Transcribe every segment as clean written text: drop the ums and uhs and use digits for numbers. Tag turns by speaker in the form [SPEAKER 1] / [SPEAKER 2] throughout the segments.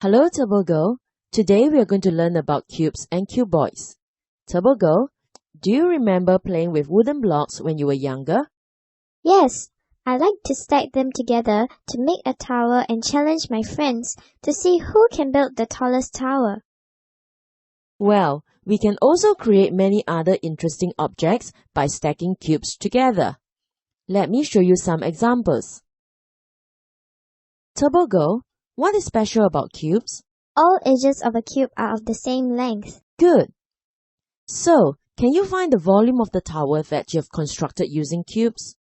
[SPEAKER 1] Hello Turbo Girl. Today we are going to learn about cubes and cuboids. Turbo Girl, do you remember playing with wooden blocks when you were younger?
[SPEAKER 2] Yes, I like to stack them together to make a tower and challenge my friends to see who can build the tallest tower.
[SPEAKER 1] Well, we can also create many other interesting objects by stacking cubes together. Let me show you some examples. Turbo Girl, what is special about cubes?
[SPEAKER 2] All edges of a cube are of the same length.
[SPEAKER 1] Good. So, can you find the volume of the tower that you have constructed using cubes?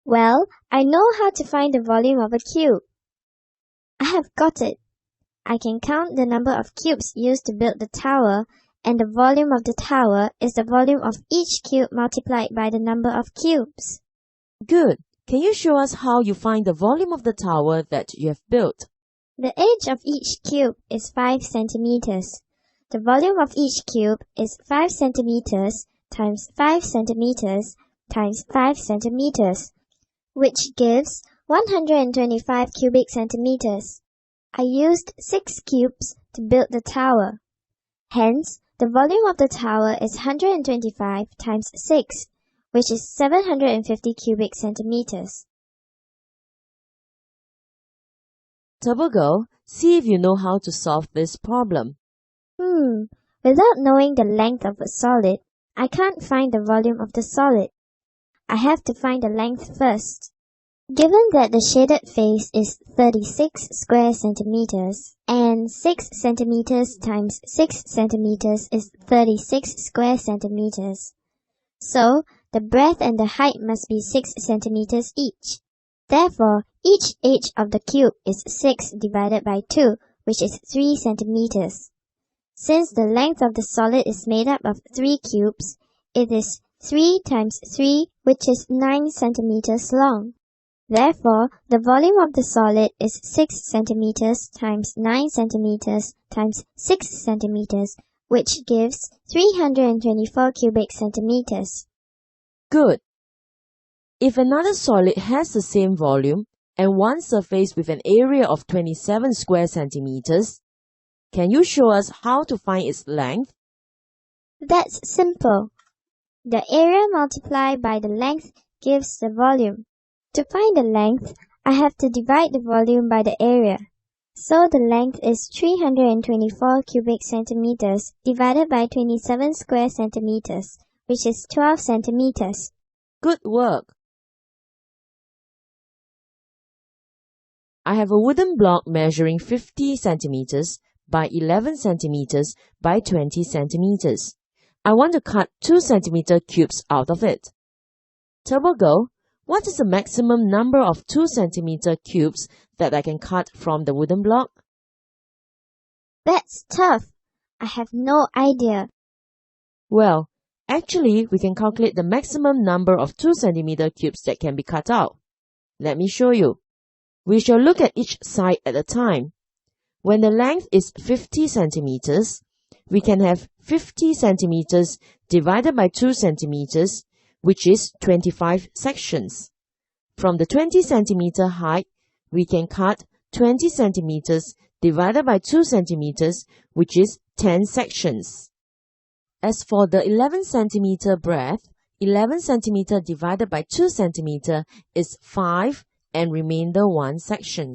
[SPEAKER 2] Well, I know how to find the volume of a cube. I have got it. I can count the number of cubes used to build the tower, and the volume of the tower is the volume of each cube multiplied by the number of cubes.
[SPEAKER 1] Good. Can you show us how you find the volume of the tower that you have built?
[SPEAKER 2] The edge of each cube is 5 centimeters. The volume of each cube is 5 centimeters times 5 centimeters times 5 centimeters, which gives 125 cubic centimeters. I used 6 cubes to build the tower. Hence, the volume of the tower is 125 times 6, which is 750 cubic centimeters.
[SPEAKER 1] Turbo Girl, see if you know how to solve this problem.
[SPEAKER 2] Without knowing the length of a solid, I can't find the volume of the solid. I have to find the length first. Given that the shaded face is 36 square centimeters, and 6 centimeters times 6 centimeters is 36 square centimeters. So, the breadth and the height must be 6 centimeters each. Therefore, each edge of the cube is 6 divided by 2, which is 3 centimeters. Since the length of the solid is made up of 3 cubes, it is 3 times 3, which is 9 centimeters long. Therefore, the volume of the solid is 6 centimeters times 9 centimeters times 6 centimeters, which gives 324 cubic centimeters.
[SPEAKER 1] Good. If another solid has the same volume and one surface with an area of 27 square centimeters, can you show us how to find its length?
[SPEAKER 2] That's simple. The area multiplied by the length gives the volume. To find the length, I have to divide the volume by the area. So the length is 324 cubic centimeters divided by 27 square centimeters, which is 12 centimeters.
[SPEAKER 1] Good work. I have a wooden block measuring 50 centimeters by 11 centimeters by 20 centimeters. I want to cut 2 centimeter cubes out of it. Turbo Girl, what is the maximum number of 2 centimeter cubes that I can cut from the wooden block?
[SPEAKER 2] That's tough. I have no idea.
[SPEAKER 1] Well, actually, we can calculate the maximum number of 2 centimeter cubes that can be cut out. Let me show you. We shall look at each side at a time. When the length is 50 centimeters, we can have 50 centimeters divided by 2 centimeters, which is 25 sections. From the 20 centimeter height, we can cut 20 centimeters divided by 2 centimeters, which is 10 sections. As for the 11 centimeter breadth, 11 centimeter divided by 2 centimeter is 5 and remainder 1 section.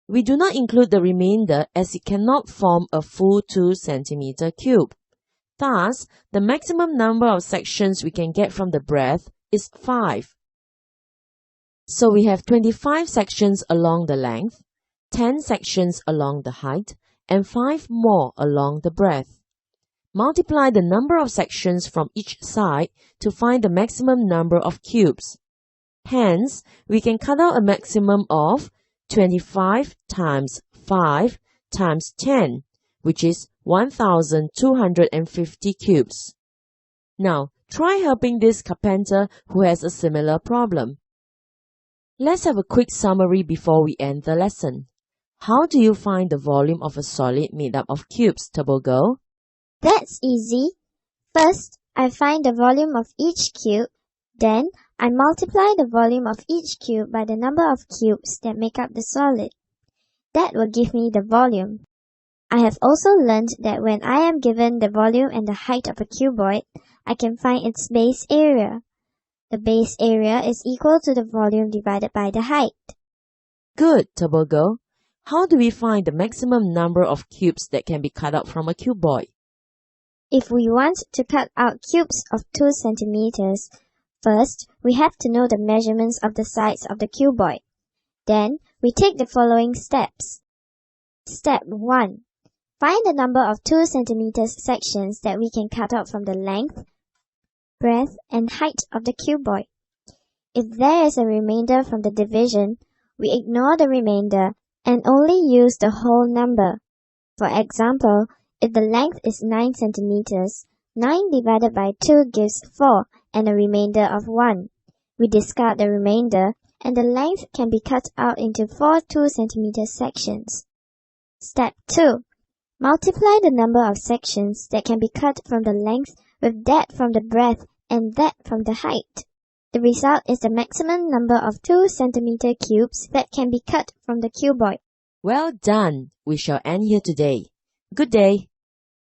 [SPEAKER 1] We do not include the remainder as it cannot form a full 2 centimeter cube. Thus, the maximum number of sections we can get from the breadth is 5. So we have 25 sections along the length, 10 sections along the height, and 5 more along the breadth. Multiply the number of sections from each side to find the maximum number of cubes. Hence, we can cut out a maximum of 25 times 5 times 10, which is 1,250 cubes. Now, try helping this carpenter who has a similar problem. Let's have a quick summary before we end the lesson. How do you find the volume of a solid made up of cubes, Turbo Girl?
[SPEAKER 2] That's easy. First, I find the volume of each cube. Then, I multiply the volume of each cube by the number of cubes that make up the solid. That will give me the volume. I have also learned that when I am given the volume and the height of a cuboid, I can find its base area. The base area is equal to the volume divided by the height.
[SPEAKER 1] Good, Turbo Girl. How do we find the maximum number of cubes that can be cut out from a cuboid?
[SPEAKER 2] If we want to cut out cubes of 2 centimeters, first we have to know the measurements of the sides of the cuboid. Then we take the following steps. Step 1. Find the number of 2 centimeters sections that we can cut out from the length, breadth, and height of the cuboid. If there is a remainder from the division, we ignore the remainder and only use the whole number. For example, if the length is 9 centimeters, 9 divided by 2 gives 4 and a remainder of 1. We discard the remainder and the length can be cut out into 4 2 centimeter sections. Step 2. Multiply the number of sections that can be cut from the length with that from the breadth and that from the height. The result is the maximum number of 2 centimeter cubes that can be cut from the cuboid.
[SPEAKER 1] Well done. We shall end here today. Good day.